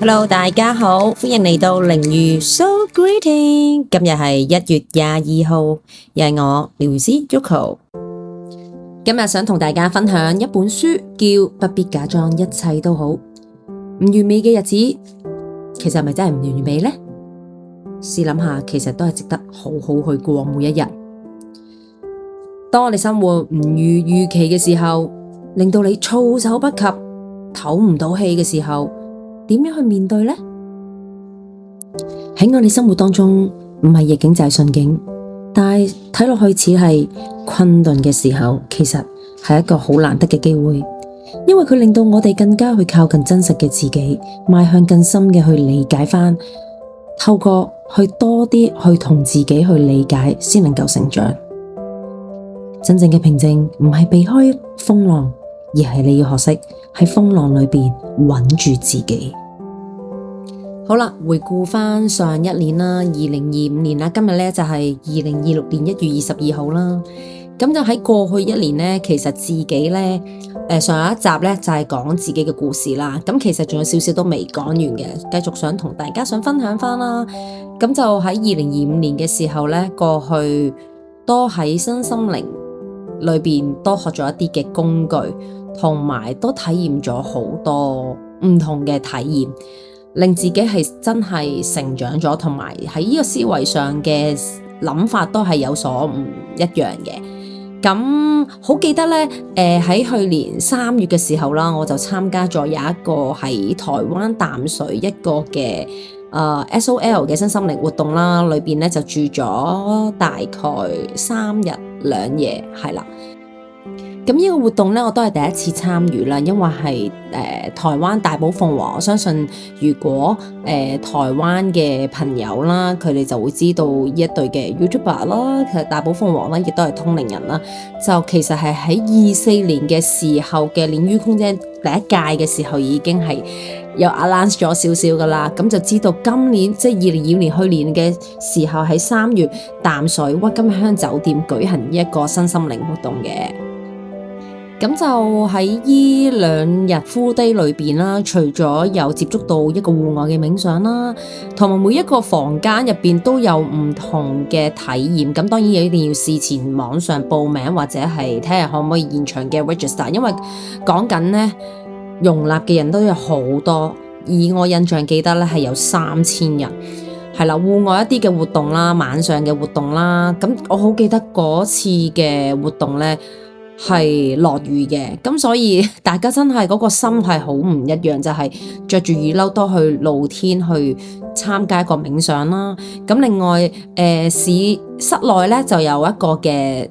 Hello， 大家好，歡迎嚟到靈遇 So Greeting。今日係1月22號，又係我療癒師 Yoko。今日想同大家分享一本書，叫《不必假裝一切都好》。唔完美嘅日子，其實係咪真係唔完美呢？試諗下，其實都係值得好好去過每一日。當我哋生活唔如預期嘅時候，令到你措手不及、唞唔到氣嘅時候，點樣去面對呢？喺我哋生活當中，唔係逆境就係順境，但係睇落去似係困頓嘅時候，其實係一個好難得嘅機會，因為佢令到我哋更加去靠近真實嘅自己，邁向更深嘅去理解返，透過去多啲去同自己去理解，先能夠成長。真正嘅平靜唔係避開風浪，而係你要學識喺風浪裏邊穩住自己。好啦，回顧返上一年啦，2025年啦，今日呢就係2026年1月22號啦。咁就喺過去一年呢，其實自己呢，上一集呢就係講自己嘅故事啦。咁其實仲有少少都未講完嘅，繼續想同大家分享返啦。咁就喺2025年嘅時候呢，過去多喺身心靈裏邊多學咗一啲嘅工具，同埋都體驗咗好多唔同嘅體驗，令自己係真係成長咗，同埋喺呢個思維上嘅諗法都係有所唔一樣嘅。咁好記得呢，喺去年3月嘅時候啦，我就參加咗有一個喺台灣淡水一個嘅SOL 嘅身心靈活動啦，裏邊呢就住咗大概3日2夜，係啦。咁呢個活動呢，我都係第一次參與啦，因為係台灣大寶鳳凰。我相信如果台灣嘅朋友啦，佢哋就會知道呢一對嘅 YouTuber 啦，其實大寶鳳凰咧亦都係通靈人啦。就其實係喺24年嘅時候嘅戀於空姐第一屆嘅時候已經係有 announce 咗少少噶啦，咁就知道今年即係2022年去年嘅時候喺3月淡水鬱金香酒店舉行呢一個身心靈活動嘅。咁就喺呢2日 full day 裏邊啦，除咗有接觸到一個戶外嘅冥想啦，同埋每一個房間入邊都有唔同嘅體驗。咁當然一定要事前網上報名，或者係睇下可唔可以現場嘅 register， 因為講緊呢容納嘅人都有好多，以我印象記得咧係有3000人，係啦，戶外一啲嘅活動啦，晚上嘅活動啦。咁我好記得嗰次嘅活動呢係落雨嘅，咁所以大家真係嗰個心係好唔一樣，就係着住雨褸都去露天去參加一個冥想啦。咁另外室內呢就有一個嘅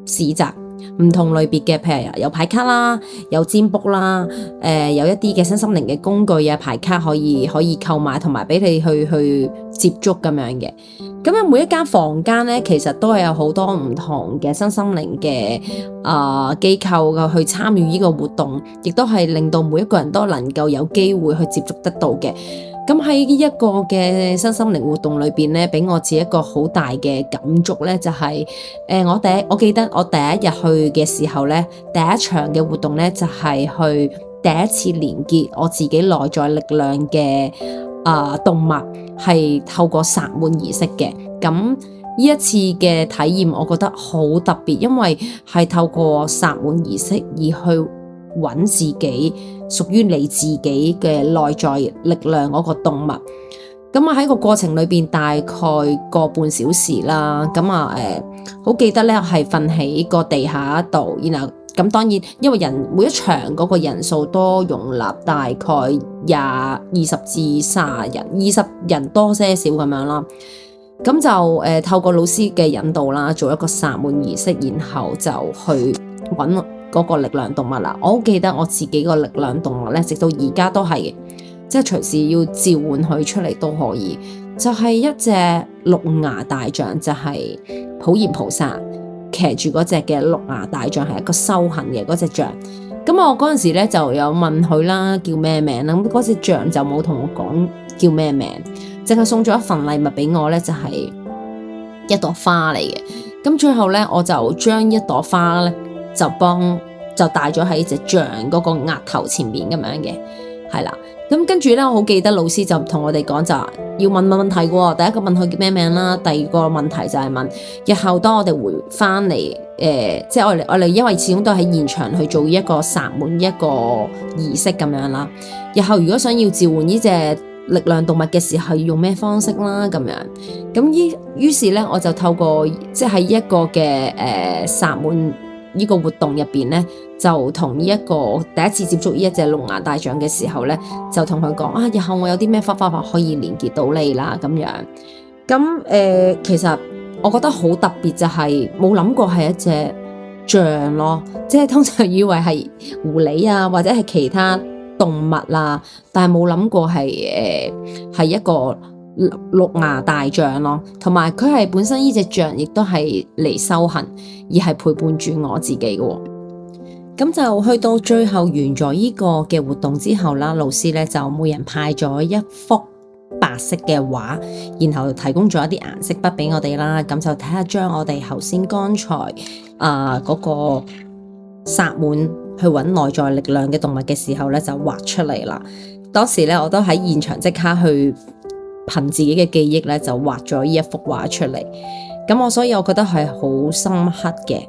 市集，唔同類別嘅，譬如有牌卡啦，有占卜啦，有一啲嘅身心靈嘅工具啊，牌卡可以購買，同埋俾你去接觸咁樣嘅。咁啊，每一間房間咧，其實都係有好多唔同嘅身心靈嘅機構嘅去參與呢個活動，亦都係令到每一個人都能夠有機會去接觸得到嘅。咁喺呢一個嘅身心靈活動裏邊咧，俾我自己一個好大嘅感觸咧，就係我記得我第一日去嘅時候咧，第一場嘅活動咧就係去第一次連結我自己內在力量嘅動脈，係透過薩滿儀式嘅。咁呢一次嘅體驗我覺得好特別，因為係透過薩滿儀式而去揾自己屬於你自己嘅內在力量嗰個動脈。咁喺個過程裏邊大概個半小時啦。咁好記得咧係瞓喺個地下度，然後咁當然因為每一場嗰個人數都容納大概20至30人，20人多些少咁樣啦。咁就透過老師嘅引導啦，做一個薩滿儀式，然後就去揾嗰個力量動物啦。我好記得我自己個力量動物咧，直到而家都係，即係隨時要召喚佢出嚟都可以。就係一隻6牙大象，就係普賢菩薩騎住嗰隻嘅6牙大象，係一個修行嘅嗰隻象。咁我嗰陣時咧就有問佢啦，叫咩名啦？咁嗰隻象就冇同我講叫咩名，淨係送咗一份禮物俾我咧，就係一朵花嚟嘅。咁最後咧，我就將一朵花咧就戴咗喺隻象嗰個額頭前面咁樣嘅，係啦。咁跟住咧，我好記得老師就同我哋講就要問問題嘅。第一個問佢叫咩名啦，第二個問題就係問日後當我哋回翻嚟，即係我哋因為始終都喺現場去做一個薩滿一個儀式咁樣啦。日後如果想要召喚呢隻力量動物嘅時候，要用咩方式啦咁樣。咁於是咧，我就透過即係一個嘅薩滿呢個活動入邊咧，就同呢一個第一次接觸呢一隻龍牙大象嘅時候咧，就同佢講啊，日後我有啲咩方法可以連結到你啦咁樣。咁其實我覺得好特別就係冇諗過係一隻象咯，即係通常以為係狐狸啊或者係其他動物啦，但係冇諗過係一個龍牙大象咯，同埋佢係本身呢隻象亦都係嚟修行，而係陪伴住我自己嘅。咁就去到最後完咗呢個嘅活動之後啦，老師咧就每人派咗一幅白色嘅畫，然後提供咗一啲顏色筆俾我哋啦，咁就睇下將我哋頭先剛才嗰個薩滿去揾內在力量嘅動物嘅時候咧，就畫出嚟啦。當時咧我都喺現場即刻去憑自己嘅記憶咧，就畫咗呢一幅畫出嚟。咁所以我覺得係好深刻嘅。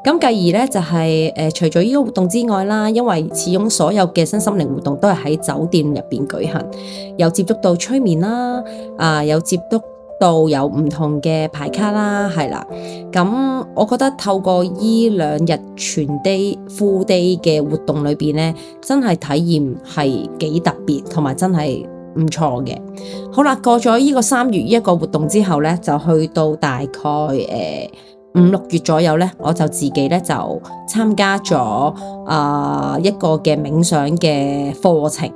咁繼而咧就係除咗呢個活動之外啦，因為始終所有嘅身心靈活動都係喺酒店入邊舉行，有接觸到催眠啦，有接觸到有唔同嘅牌卡啦，係啦。咁我覺得透過呢2日全 day full day 嘅活動裏邊咧，真係體驗係幾特別，同埋真係唔錯嘅。好啦，過咗呢個3月一個活動之後咧，就去到大概5、6月左右咧，我就自己咧就參加咗一個嘅冥想嘅課程，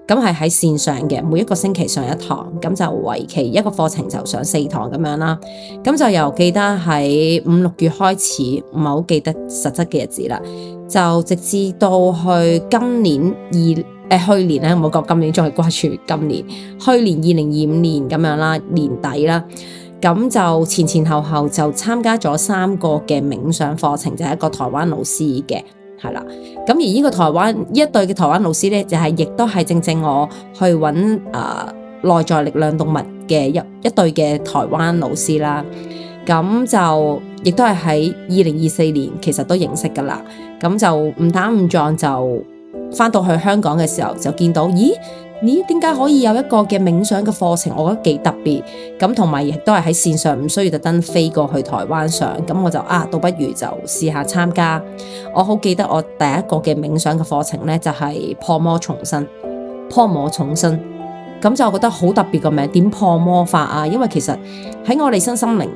咁係喺線上嘅，每一個星期上一堂，咁就為期一個課程就上4堂咁樣啦。咁就由記得喺5、6月開始，唔係好記得實質嘅日子啦，就直至到去今年去年咧，唔好講今年，再掛住今年，去年2025年咁樣啦，年底啦，咁就前後就參加咗3個嘅冥想課程，就係一個台灣老師嘅，係啦。咁而呢個一對嘅台灣老師咧，就係亦都係正我去揾內在力量動物嘅一對嘅台灣老師啦。咁就亦都係喺2024年，其實都認識噶啦。咁就誤打誤撞就返到去香港嘅時候，就見到咦點解可以有一個嘅冥想嘅課程？我覺得幾特別。咁同埋亦都係喺線上，唔需要特登飛過去台灣上。咁我就倒不如就試下參加。我好記得我第一個嘅冥想嘅課程呢，就係破魔重生。咁就覺得好特別個名，點破魔法啊？因為其實喺我哋身心靈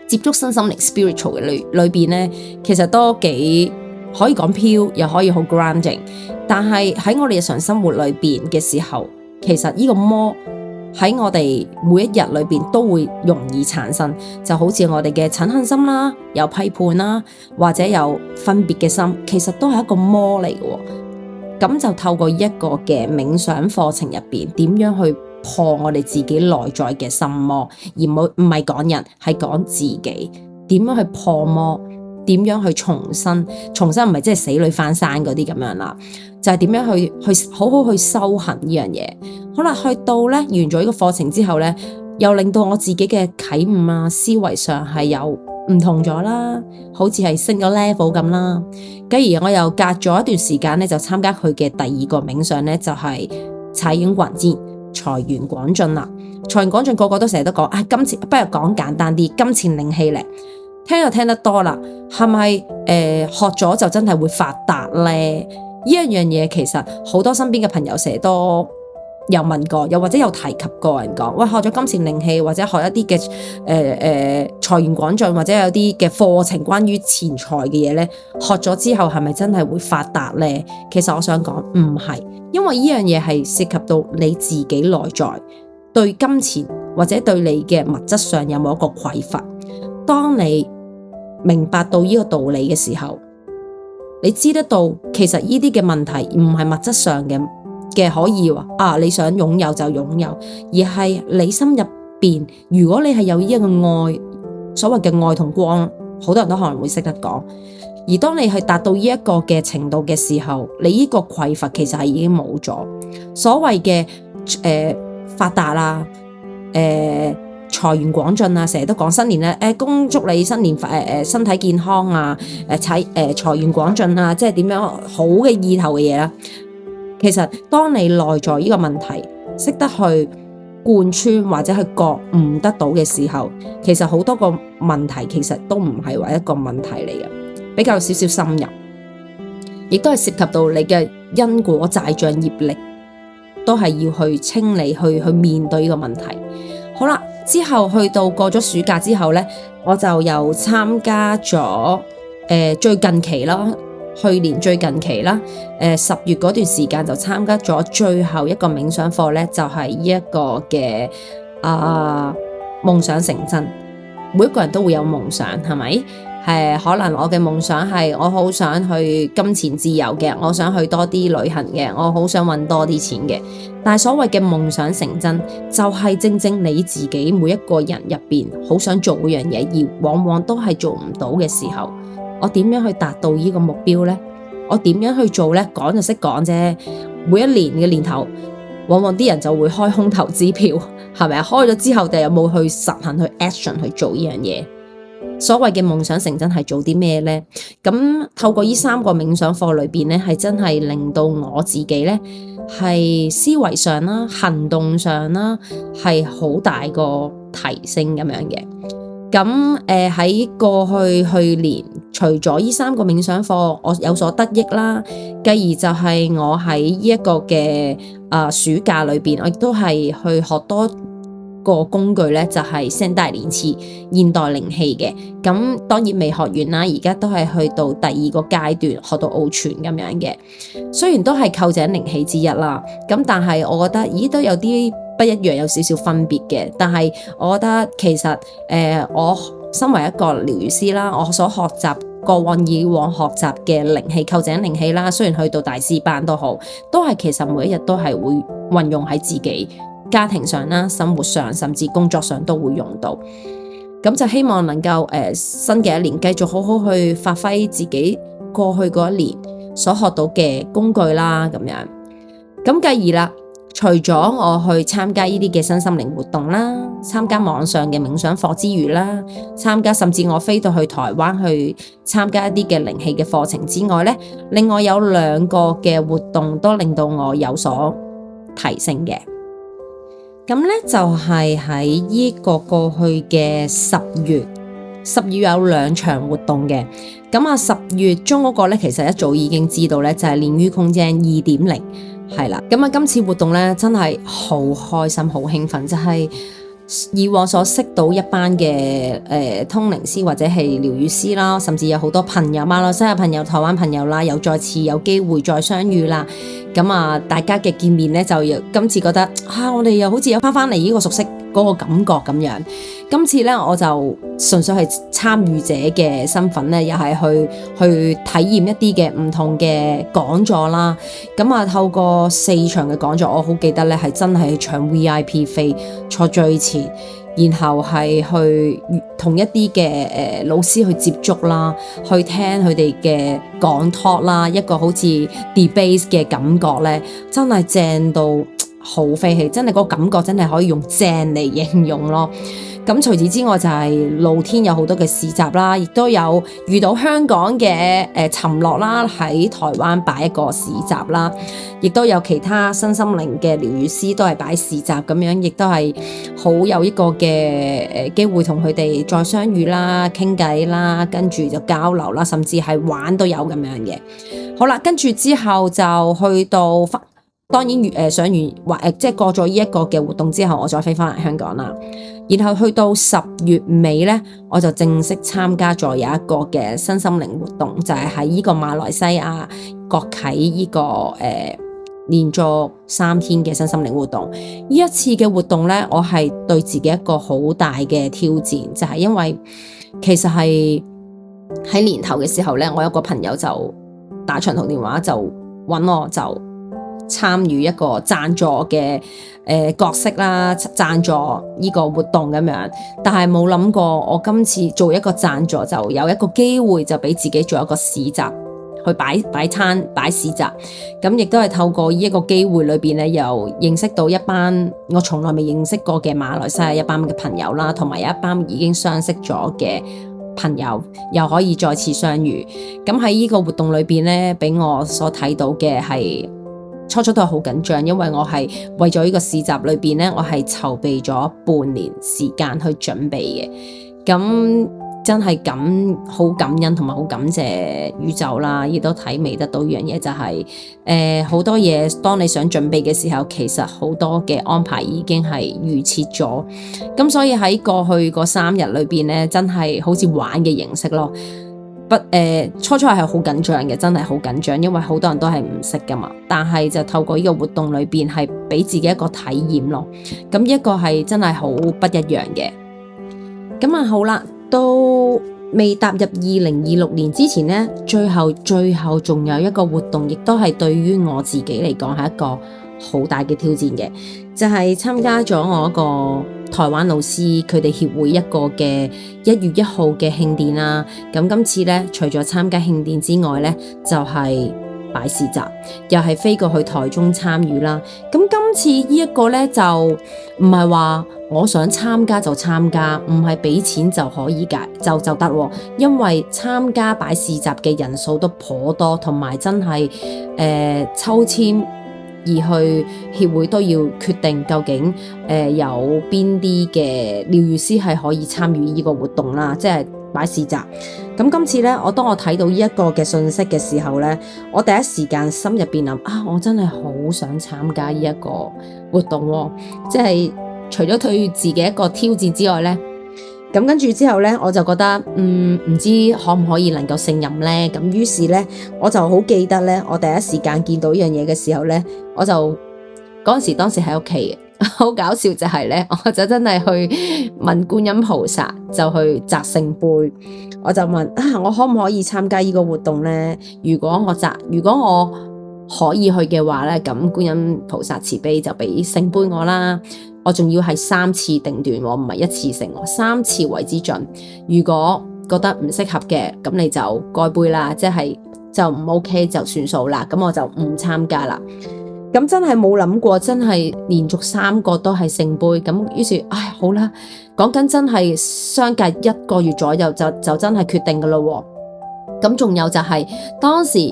接觸身心靈 spiritual 嘅裏邊呢，其實都幾可以講飄，又可以好 grounding。但係喺我哋日常生活裏邊嘅時候，其實呢個魔喺我哋每一日裏邊都會容易產生，就好似我哋嘅嗔恨心啦，有批判啦，或者有分別嘅心，其實都係一個魔嚟嘅。咁就透過一個嘅冥想課程入邊，點樣去破我哋自己內在嘅心魔，而唔係講人，係講自己點樣去破魔，點樣去重生唔係即係死裏翻生嗰啲咁樣啦，就係點樣去好好去修行呢樣嘢。好啦，去到咧完咗呢個課程之後咧，又令到我自己嘅啟悟啊，思維上係有唔同咗啦，好似係升咗 level 咁啦。繼而我又隔咗一段時間咧，就參加佢嘅第2個冥想咧，就係財源廣進，財源廣進啦。財源廣進個個都成日都講，金錢不如講簡單啲，金錢靈氣嚟。聽就聽得多啦，係咪學咗就真係會發達咧？呢一樣嘢其實好多身邊嘅朋友成日都有問過，又或者有提及過人講，喂，學咗金錢靈氣或者學一啲嘅財源廣進，或者有啲嘅課程關於錢財嘅嘢咧，學咗之後係咪真係會發達咧？其實我想講唔係，因為呢樣嘢係涉及到你自己內在對金錢或者對你嘅物質上有冇一個匱乏。當你明白到呢個道理嘅時候，你知得到其實呢啲嘅問題唔係物質上嘅可以你想擁有就擁有，而係你心入邊，如果你係有呢一個愛，所謂嘅愛同光，好多人都可能會識得講。而當你去達到呢一個嘅程度嘅時候，你呢個匱乏其實係已經冇咗。所謂嘅發達啦，財源廣進啊，成日都講新年咧，恭祝你新年身體健康啊，財源廣進啊，即係點樣好嘅意頭嘅嘢啦。其實當你內在呢個問題識得去貫穿或者去覺悟得到嘅時候，其實好多個問題其實都唔係話一個問題嚟嘅，比較少少深入，亦都係涉及到你嘅因果債障業力，都係要去清理去面對呢個問題。好啦，之後去到過咗暑假之後呢，我就又參加咗最近期啦，去年最近期啦，10月嗰段時間就參加咗最後一個冥想課呢，就係呢一個嘅夢想成真。每一個人都會有夢想，係咪？可能我嘅夢想係我好想去金錢自由嘅，我想去多啲旅行嘅，我好想搵多啲錢嘅。但係所謂嘅夢想成真，就係正正你自己每一個人入邊好想做嗰樣嘢，而往往都係做唔到嘅時候，我點樣去達到呢個目標呢？我點樣去做呢？講就識講啫。每一年嘅年頭，往往啲人就會開空頭支票，係咪啊？開咗之後，就有冇去實行去 action 去做呢樣嘢？所謂嘅夢想成真係做啲咩呢？咁透過呢3個冥想課裏邊呢，係真係令到我自己呢，係思維上啦、行動上啦，係好大個提升咁樣嘅。咁喺過去年，除咗呢3個冥想課我有所得益啦，繼而就係我喺呢一個嘅暑假裏邊，我亦都係去學多個工具咧，就係現代靈氣現代靈氣嘅。咁當然未學完啦，而家都係去到第2個階段，學到奧全咁樣嘅。雖然都係臼井靈氣之一啦，咁但係我覺得都有啲不一樣，有少少分別嘅。但係我覺得其實我身為一個療癒師啦，我所學習以往學習嘅靈氣臼井靈氣啦，雖然去到大師班都好，都係其實每一日都係會運用喺自己家庭上啦、生活上，甚至工作上都會用到。咁就希望能夠新嘅一年繼續好好去發揮自己過去嗰一年所學到嘅工具啦，咁樣。咁繼而啦，除咗我去參加呢啲嘅身心靈活動啦，參加網上嘅冥想課之餘啦，甚至我飛到去台灣去參加一啲嘅靈氣嘅課程之外呢，另外有2個嘅活動都令到我有所提升嘅。咁呢就係喺呢個過去嘅10月有2場活動嘅。咁10月中嗰個呢，其實一早已經知道呢，就係煉於空間2.0，係啦。咁今次活動呢，真係好開心、好興奮，就係以往所識到一班嘅通靈師或者係療癒師啦，甚至有好多朋友，馬來西亞朋友、台灣朋友啦，又再次有機會再相遇啦。咁大家嘅見面呢，就今次覺得我哋又好似有翻嚟呢個熟悉嗰個感覺咁樣。今次呢，我就純粹係參與者嘅身份呢，又係去體驗一啲嘅唔同嘅講座啦。透過4場嘅講座，我好記得呢係真係搶 VIP 飛，坐最前，然後係去同一啲嘅老師去接觸啦，去聽佢哋嘅講 talk 啦，一個好似 debate 嘅感覺呢，真係正到好飛起，真係嗰個感覺真係可以用正嚟形容咯。咁除此之外就係露天有好多嘅市集啦，亦都有遇到香港嘅尋樂啦，喺台灣擺一個市集啦，亦都有其他身心靈嘅療癒師都係擺市集咁樣，亦都係好有一個嘅機會同佢哋再相遇啦、傾偈啦，跟住就交流啦，甚至係玩都有咁樣嘅。好啦，跟住之後就去到當然上完即係過咗呢一個嘅活動之後，我再飛翻嚟香港啦。然後去到10月尾呢，我就正式參加咗有一個嘅身心靈活動，就係喺呢個馬來西亞國啟呢個連續3天嘅身心靈活動。呢一次嘅活動呢，我係對自己一個好大嘅挑戰，就係因為其實係喺年頭嘅時候呢，我有個朋友就打長途電話就揾我就參與一個贊助嘅角色啦，贊助呢個活動咁樣，但係冇諗過我今次做一個贊助就有一個機會就俾自己做一個市集去擺攤擺市集，咁亦都係透過呢一個機會裏邊咧，又認識到一班我從來未認識過嘅馬來西亞一班嘅朋友啦，同埋有一班已經相識咗嘅朋友，又可以再次相遇。咁喺呢個活動裏邊咧，俾我所睇到嘅係初都係好緊張，因為我係為咗呢個市集裏邊咧，我係籌備咗半年時間去準備嘅，咁。真係好感恩同埋好感謝宇宙啦，亦都體味得到一樣嘢，就係好多嘢，當你想準備嘅時候，其實好多嘅安排已經係預設咗。咁所以喺過去嗰3日裏邊咧，真係好似玩嘅形式咯。初係好緊張嘅，真係好緊張，因為好多人都係唔識噶嘛。但係就透過呢個活動裏邊係俾自己一個體驗咯。咁一個係真係好不一樣嘅。咁啊好啦。都未踏入2026年之前呢，最後仲有一個活動，亦都係對於我自己嚟講係一個好大嘅挑戰嘅，就係參加咗我一個台灣老師佢哋協會一個嘅1月1號嘅慶典啦。咁今次呢，除咗參加慶典之外呢，就係擺市集，又係飛過去台中參與啦。咁今次呢一個呢，就唔係話我想參加就參加，唔係俾錢就可以就得，因為參加擺市集嘅人數都頗多，同埋真係抽籤而去協會都要決定究竟有邊啲嘅療癒師係可以參與呢個活動啦，即係擺市集。咁今次呢，當我睇到呢一個嘅信息嘅時候呢，我第一時間心入邊諗我真係好想參加呢一個活動，即係除咗對自己一個挑戰之外呢，咁跟住之後呢，我就覺得唔知可唔可以能夠勝任呢？咁於是呢，我就好記得呢，我第一時間見到呢樣嘢嘅時候呢，我就當時喺屋企，好搞笑就係呢，我就真係去問觀音菩薩，就去擲聖杯，我就問我可唔可以參加呢個活動呢？如果我可以去嘅話呢，咁觀音菩薩慈悲就俾聖杯我啦。我仲要係3次定段，唔係一次性，3次為之盡。如果覺得唔適合嘅，咁你就蓋杯啦，即係就唔 OK 就算數啦。咁我就唔參加啦。咁真係冇諗過，真係連續3個都係聖杯。咁於是，好啦，講緊真係相隔1個月左右就真係決定噶咯。咁仲有就係當時。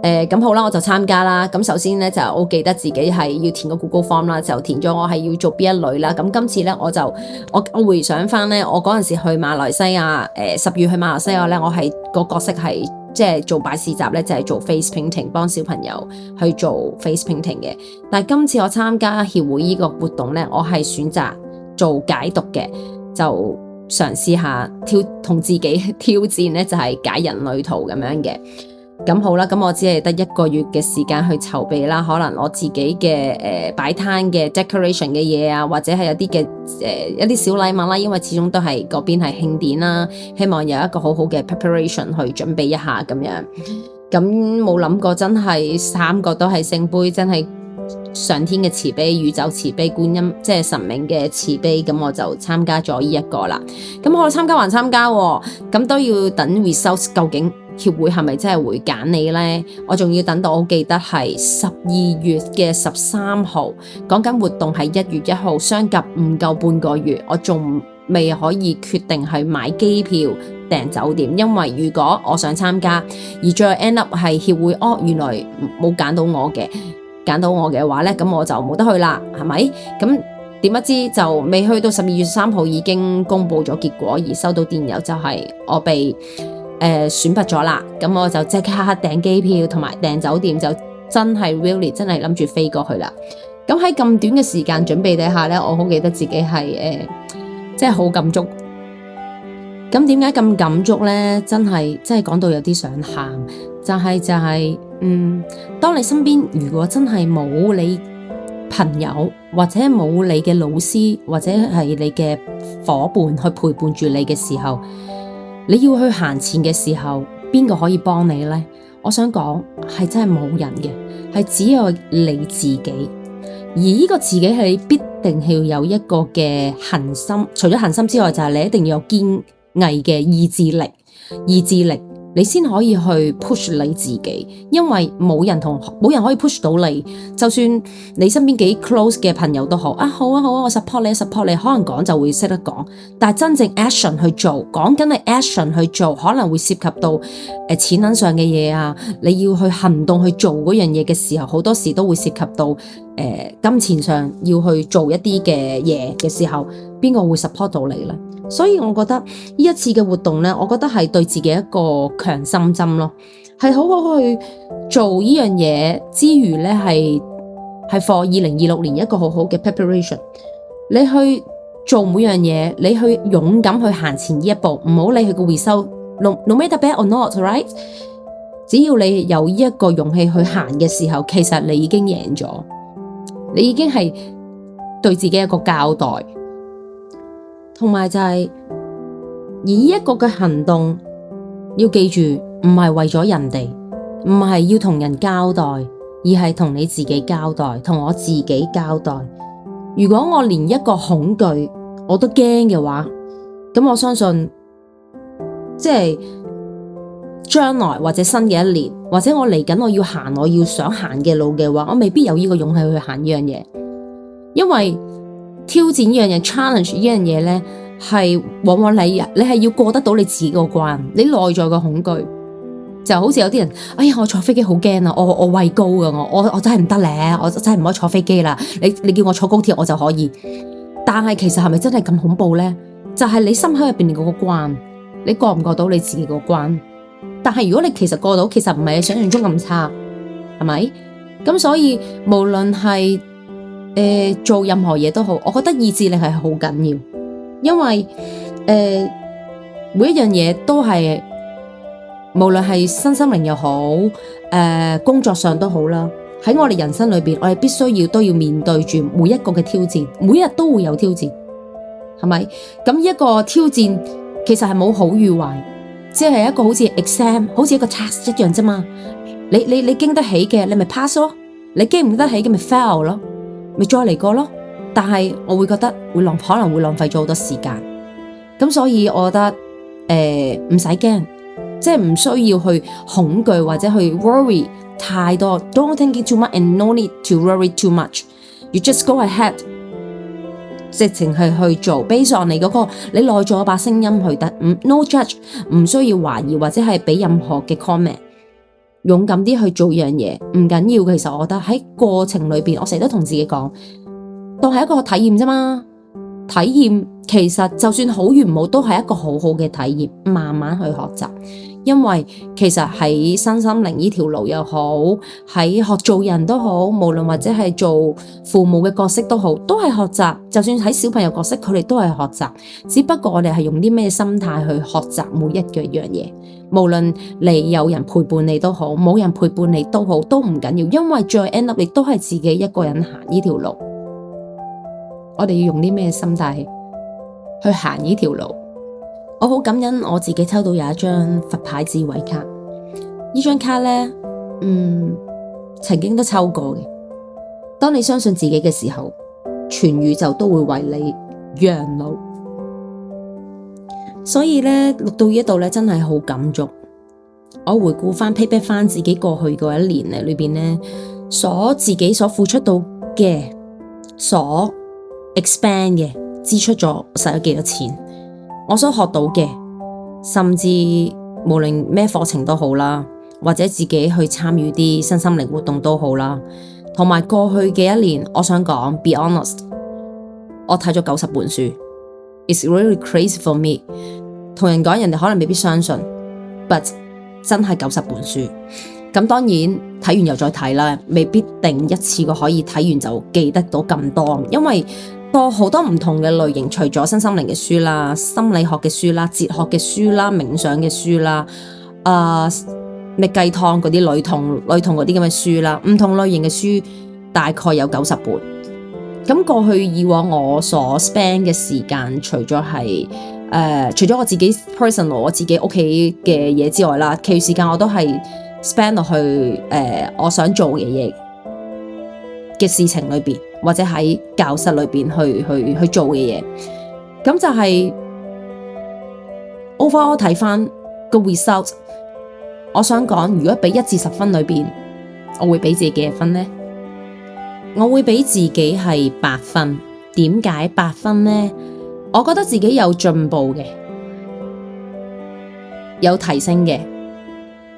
咁好啦，我就參加啦。咁首先呢，就我記得自己係要填個 Google Form 啦，就填咗我係要做邊一類啦。咁今次呢，我回想翻呢，我嗰陣時去馬來西亞，10月去馬來西亞呢，我係個角色係即係做擺市集呢，就係做 face painting，幫小朋友去做 face painting 嘅。但係今次我參加協會呢個活動呢，我係選擇做解讀嘅，就嘗試下同自己挑戰呢，就係解人類圖咁樣嘅。咁好啦，咁我只係得1個月嘅時間去籌備啦，可能我自己嘅擺攤嘅 decoration 嘅嘢啊，或者係有啲嘅一啲小禮物啦，因為始終都係嗰邊係慶典啦，希望有一個好好嘅 preparation 去準備一下咁樣。咁冇諗過真係3個都係聖杯，真係上天嘅慈悲、宇宙慈悲、觀音即係神明嘅慈悲，咁我就參加咗呢一個啦。咁我參加還參加喎，咁都要等 results 究竟協會係咪真係會揀你呢？我仲要等到我記得係12月嘅13號，講緊活動係1月1號，相隔唔夠半個月，我仲未可以決定係買機票訂酒店，因為如果我想參加，而最後 end up 係協會原來冇揀到我嘅話呢，咁我就冇得去啦，係咪？咁點不知就未去到12月3號已經公布咗結果，而收到電郵就係我被選拔咗啦，咁我就即刻訂機票同埋訂酒店，就真係 really 真係諗住飛過去啦。咁喺咁短嘅時間準備底下呢，我好記得自己係即係好感觸。咁點解咁感觸呢？真係講到有啲想喊，就係當你身邊如果真係冇你朋友或者冇你嘅老師或者係你嘅夥伴去陪伴住你嘅時候，你要去行前嘅時候，邊個可以幫你呢？我想講係真係冇人嘅，係只有你自己。而呢個自己係你必定係要有一個嘅恆心，除咗恆心之外，就係你一定要有堅毅嘅意志力。你先可以去 push 你自己，因為冇人可以 push 到你，就算你身邊幾 close 嘅朋友都好啊，好啊，我 support 你，可能講就會識得講，但係真正 action 去做，講緊係 action 去做，可能會涉及到錢銀上嘅嘢啊，你要去行動去做嗰樣嘢嘅時候，好多時都會涉及到金錢上要去做一啲嘅嘢嘅時候，邊個會 support 到你呢？所以我覺得呢一次嘅活動呢，我覺得係對自己一個強心針咯，係好好去做呢樣嘢之餘呢，係 for 2026年一個好好嘅 preparation。你去做每樣嘢，你去勇敢去行前呢一步，唔好理佢個 result，no matter bad or not，right？ 只要你有呢一個勇氣去行嘅時候，其實你已經贏咗，你已經係對自己一個交代。同埋就係以一個嘅行動，要記住唔係為咗人哋，唔係要同人交代，而係同你自己交代，同我自己交代。如果我連一個恐懼我都驚嘅話，咁我相信即係將來或者新嘅一年，或者我嚟緊我要行我要想行嘅路嘅話，我未必有呢個勇氣去行呢樣嘢，因為挑戰呢樣嘢 challenge 呢樣嘢呢，係往往你係要過得到你自己個關，你內在個恐懼就好似有啲人，哎呀我坐飛機好驚啊，我畏高噶，我真係唔得咧，我真係唔可以坐飛機啦，你叫我坐高鐵我就可以，但係其實係咪真係咁恐怖呢？就係你心口入邊嗰個關，你過唔過到你自己個關？但係如果你其實過到，其實唔係你想象中咁差，係咪？咁所以無論係做任何嘢都好，我覺得意志力係好緊要，因為每一樣嘢都係無論係身心靈又好，工作上都好啦。喺我哋人生裏邊，我哋必須都要面對住每一個嘅挑戰，每日都會有挑戰，係咪？咁一個挑戰其實係冇好與壞，即係一個好似 exam， 好似一個 test 一樣啫嘛。你經得起嘅，你咪 pass 咯；你經唔得起嘅，咪 fail 咯。咪再嚟過咯，但係我會覺得可能會浪費咗好多時間，咁所以我覺得唔使驚，即係唔需要去恐懼或者去 worry 太多 ，don't think it too much and no need to worry too much。You just go ahead， 直情係去做 ，based on 你嗰個你內在嗰把聲音去得，no judge， 唔需要懷疑或者係俾任何嘅 comment。勇敢啲去做樣嘢唔緊要，其實我覺得喺過程裏邊，我成日都同自己講，當係一個體驗啫嘛。體驗其實就算好與唔好，都係一個好好嘅體驗，慢慢去學習。因為其實喺身心靈呢條路又好，喺學做人都好，無論或者係做父母嘅角色都好，都係學習。就算喺小朋友角色，佢哋都係學習。只不過我哋係用啲咩心態去學習每一樣嘢。無論你有人陪伴你都好，冇人陪伴你都好，都唔緊要，因為最後 end up 你都係自己一個人行呢條路。我哋要用啲咩心態去行呢條路？我好感恩我自己抽到有一張佛牌智慧卡，呢張卡呢，曾經都抽過嘅。當你相信自己嘅時候，全宇宙都會為你讓路。所以呢，錄到呢度呢，真係好感觸。我回顧翻 payback 翻自己過去嗰一年裏邊呢，自己所付出到嘅，所 expand 嘅，支出咗使咗幾多錢，我所學到嘅，甚至無論咩課程都好啦，或者自己去參與啲身心靈活動都好啦，同埋過去嘅一年，我想講 be honest， 我睇咗90本書。It's really crazy for me。同人講，人哋可能未必相信 ，but 真係90本書。咁當然睇完又再睇啦，未必定一次過可以睇完就記得到咁多，因為多好多唔同嘅類型，除咗身心靈嘅書啦、心理學嘅書啦、哲學嘅書啦、冥想嘅書啦，咩雞湯嗰啲女童嗰啲咁嘅書啦，唔同類型嘅書大概有90本。咁過去以往我所 spend 嘅時間，除咗我自己 personal 我自己屋企嘅嘢之外啦，其餘時間我都係 spend 落去我想做嘅嘢嘅事情裏邊，或者喺教室裏邊去做嘅嘢。咁就係 overall 睇翻個 result，我想講，如果俾1至10分裏面，我會俾自己幾多分呢？我會俾自己係8分。點解8分呢？我覺得自己有進步嘅，有提升嘅，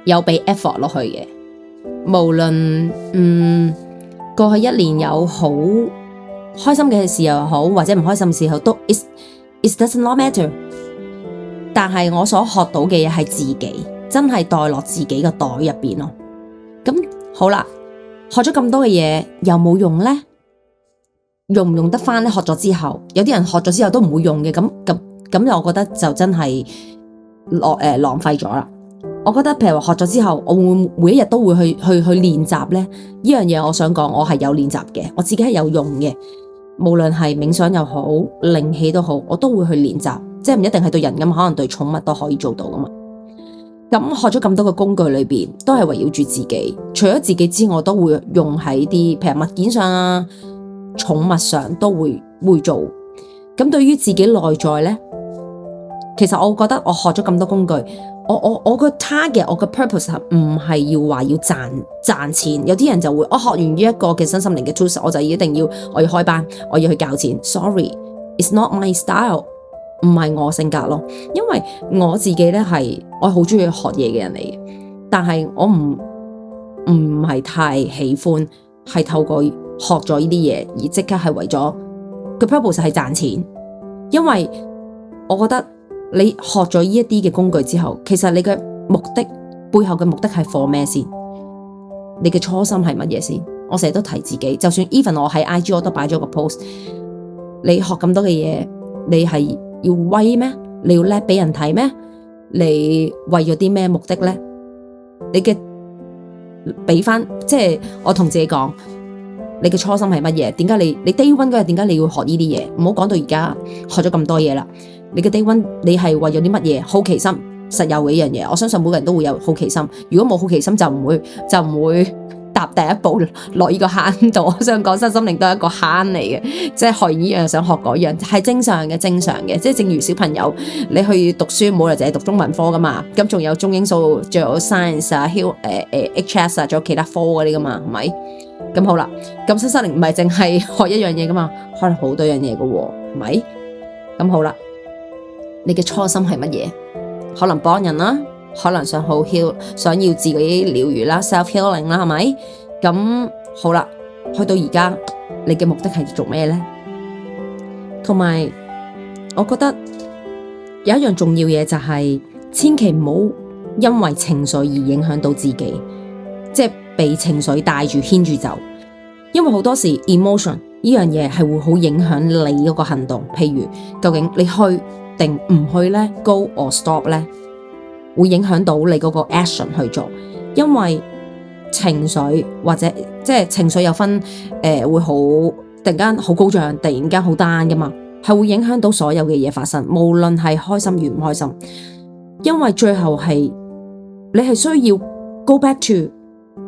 有俾 effort 落去嘅。無論過去1年有好開心嘅時候又好，或者唔開心嘅時候都 it doesn't not matter。但係我所學到嘅嘢係自己真係袋落自己個袋入邊咯。咁好啦，學咗咁多嘅嘢有冇用呢？用唔用得返呢？學咗之後，有啲人學咗之後都唔會用嘅，咁我覺得就真係浪費咗啦。我覺得譬如話學咗之後，我會每一日都會去練習呢。呢樣嘢我想講，我係有練習嘅，我自己係有用嘅。無論係冥想又好，靈氣都好，我都會去練習。即係唔一定係對人咁，可能對寵物都可以做到噶嘛。咁學咗咁多個工具裏邊，都係圍繞住自己。除咗自己之外，我都會用喺啲譬如物件上啊、寵物上都會做。咁對於自己內在呢，其實我覺得我學咗咁多工具，我個 target， 我個 purpose 唔係要話要賺錢。有啲人就會，我學完呢一個嘅身心靈嘅 tools， 我就一定要我要開班，我要去教錢。Sorry，it's not my style， 唔係我性格咯。因為我自己呢係我好中意學嘢嘅人嚟嘅，但係我唔係太喜歡係透過學咗呢啲嘢而即刻係為咗個 purpose 係賺錢。因為我覺得你學咗呢一啲嘅工具之後，其實你嘅目的背後嘅目的係 for 咩先？你嘅初心係乜嘢先？我成日都提自己，就算 even 我喺 IG 我都擺咗個 post， 你學咁多嘅嘢，你係要威咩？你要叻俾人睇咩？你為咗啲咩目的呢？你嘅俾翻，即係我同自己講，你嘅初心係乜嘢？點解你 day one 嗰日點解你要學呢啲嘢？唔好講到而家學咗咁多嘢啦。你嘅 day one 你係為咗啲乜嘢？好奇心實有嘅一樣嘢，我相信每個人都會有好奇心。如果冇好奇心就唔會踏第一步落呢個坑度。我想講身心靈都係一個坑嚟嘅，即係學完呢樣想學嗰樣係正常嘅。即係正如小朋友你去讀書冇理由淨係讀中文科噶嘛，咁仲有中英數，仲有 science 啊、HS 啊，仲有其他科嗰啲噶嘛，係咪？咁好啦，咁身心靈唔係淨係學一樣嘢噶嘛，可能好多樣嘢噶喎，係咪？咁好啦，你嘅初心係乜嘢？可能幫人啦，可能想要自己療癒啦 ，self healing 啦，係咪？咁好啦，去到而家，你嘅目的係做咩呢？同埋，我覺得有一樣重要嘢就係，千祈唔好因為情緒而影響到自己，即係被情緒帶住牽住走。因為好多時 emotion 呢樣嘢係會好影響你嗰個行動。譬如究竟你去定唔去呢？ Go or stop 呢？會影響到你嗰個 action 去做。因為情緒或者即係情緒有分會好突然間好高漲，突然間好 down 噶嘛，係會影響到所有嘅嘢發生，無論係開心與唔開心。因為最後係你係需要 go back to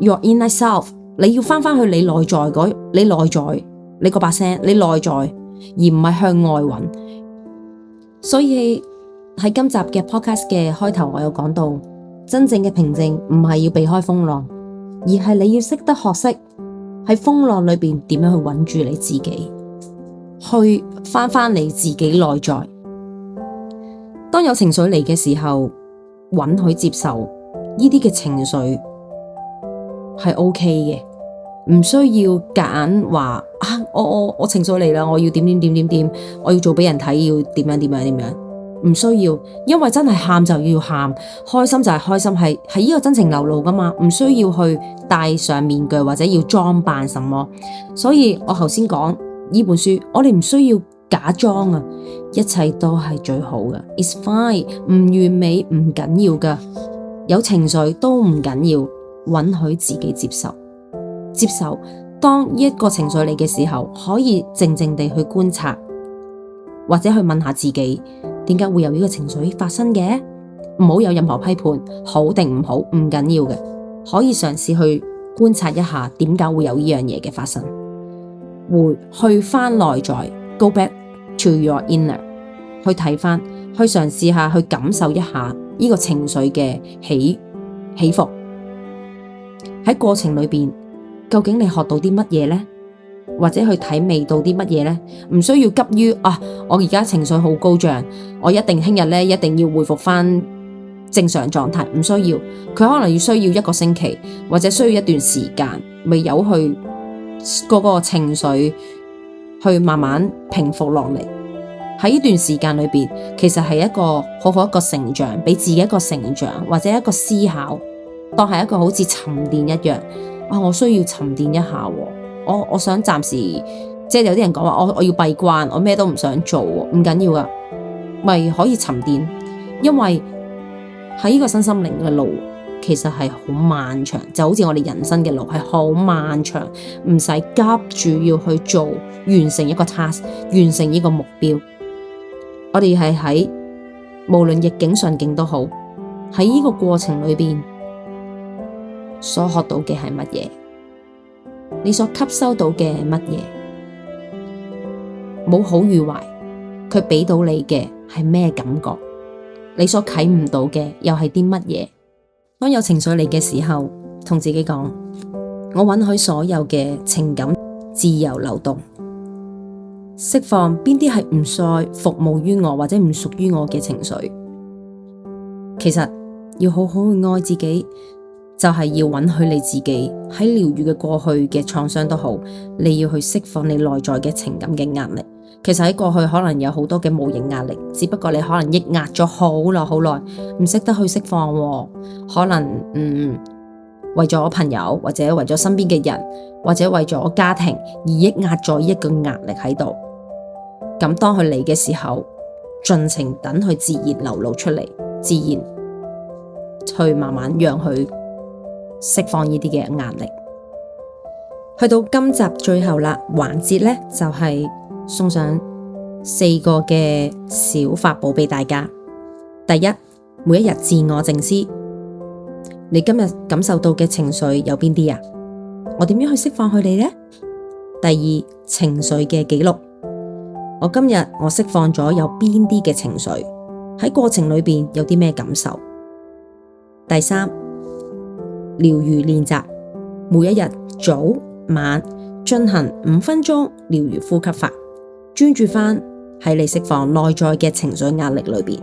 your inner self， 你要翻去你內在你嗰把聲，你內在，而唔係向外揾。所以喺今集嘅 podcast 嘅開頭，我有講到，真正嘅平靜唔係要避開風浪，而係你要識得學識喺風浪裏邊點樣去穩住你自己，去翻你自己內在。當有情緒嚟嘅時候，允許接受呢啲嘅情緒係 OK 嘅，唔需要夾硬話啊，我情緒嚟啦，我要點，我要做俾人睇，要點樣，唔需要，因為真係喊就要喊，開心就係開心，係呢個真情流露噶嘛，唔需要去戴上面具或者要裝扮什麼。所以我頭先講呢本書，我哋唔需要假裝啊，一切都係最好嘅。It's fine， 唔完美唔緊要噶，有情緒都唔緊要，允許自己接受。當一個情緒嚟嘅時候，可以靜靜地去觀察，或者去問下自己，點解會有呢個情緒發生嘅？唔好有任何批判，好定唔好唔緊要嘅，可以嘗試去觀察一下點解會有呢樣嘢嘅發生，去翻內在 ，go back to your inner， 去睇翻，去嘗試下去感受一下呢個情緒嘅起起伏。喺過程裏邊，究竟你學到啲乜嘢呢？或者去體味到啲乜嘢呢？唔需要急於我而家情緒好高漲，我一定聽日咧一定要恢復翻正常狀態，唔需要。佢可能需要一個星期，或者需要一段時間，未有去嗰個情緒去慢慢平復落嚟。喺呢段時間裏邊，其實係一個好好一個成長，俾自己一個成長或者一個思考，當係一個好似沉澱一樣。我需要沉澱一下。我想暫時，即係有啲人講話我要閉關，我咩都唔想做，唔緊要噶，咪可以沉澱。因為喺呢個身心靈嘅路，其實係好漫長，就好似我哋人生嘅路係好漫長，唔使急住要去做，完成一個 task， 完成呢個目標。我哋係喺無論逆境順境都好，喺呢個過程裏邊所學到嘅係乜嘢？你所吸收到嘅係乜嘢？冇好與壞，佢俾到你嘅係咩感覺？你所啟唔到嘅又係啲乜嘢？當有情緒嚟嘅時候，同自己講：我允許所有嘅情感自由流動，釋放邊啲係唔再服務於我或者唔屬於我嘅情緒。其實要好好去愛自己，就係要允許你自己喺療癒嘅過去嘅創傷都好，你要去釋放你內在嘅情感嘅壓力。其實喺過去可能有好多嘅無形壓力，只不過你可能抑壓咗好耐好耐，唔識得去釋放。可能為咗朋友或者為咗身邊嘅人或者為咗家庭而抑壓咗一個壓力喺度。咁當佢嚟嘅時候，盡情等佢自然流露出嚟，自然去慢慢讓佢釋放呢啲嘅壓力。去到今集最後啦，環節呢就係送上4個嘅小法寶俾大家。第一，每一日自我靜思，你今日感受到嘅情緒有邊啲啊？我點樣去釋放佢哋呢？第二，情緒嘅記錄，我今日我釋放咗有邊啲嘅情緒，喺過程裏邊有啲咩感受？第三，療癒練習，每一日早晚進行5分鐘療癒呼吸法，專注翻喺你釋放內在嘅情緒壓力裏邊。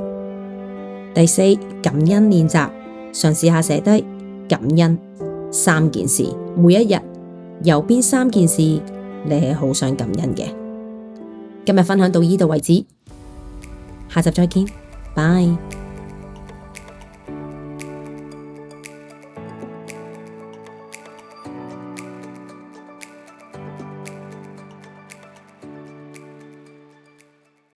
第四，感恩練習，嘗試下寫低感恩3件事，每一日有邊3件事你係好想感恩嘅。今日分享到呢度為止，下集再見，拜。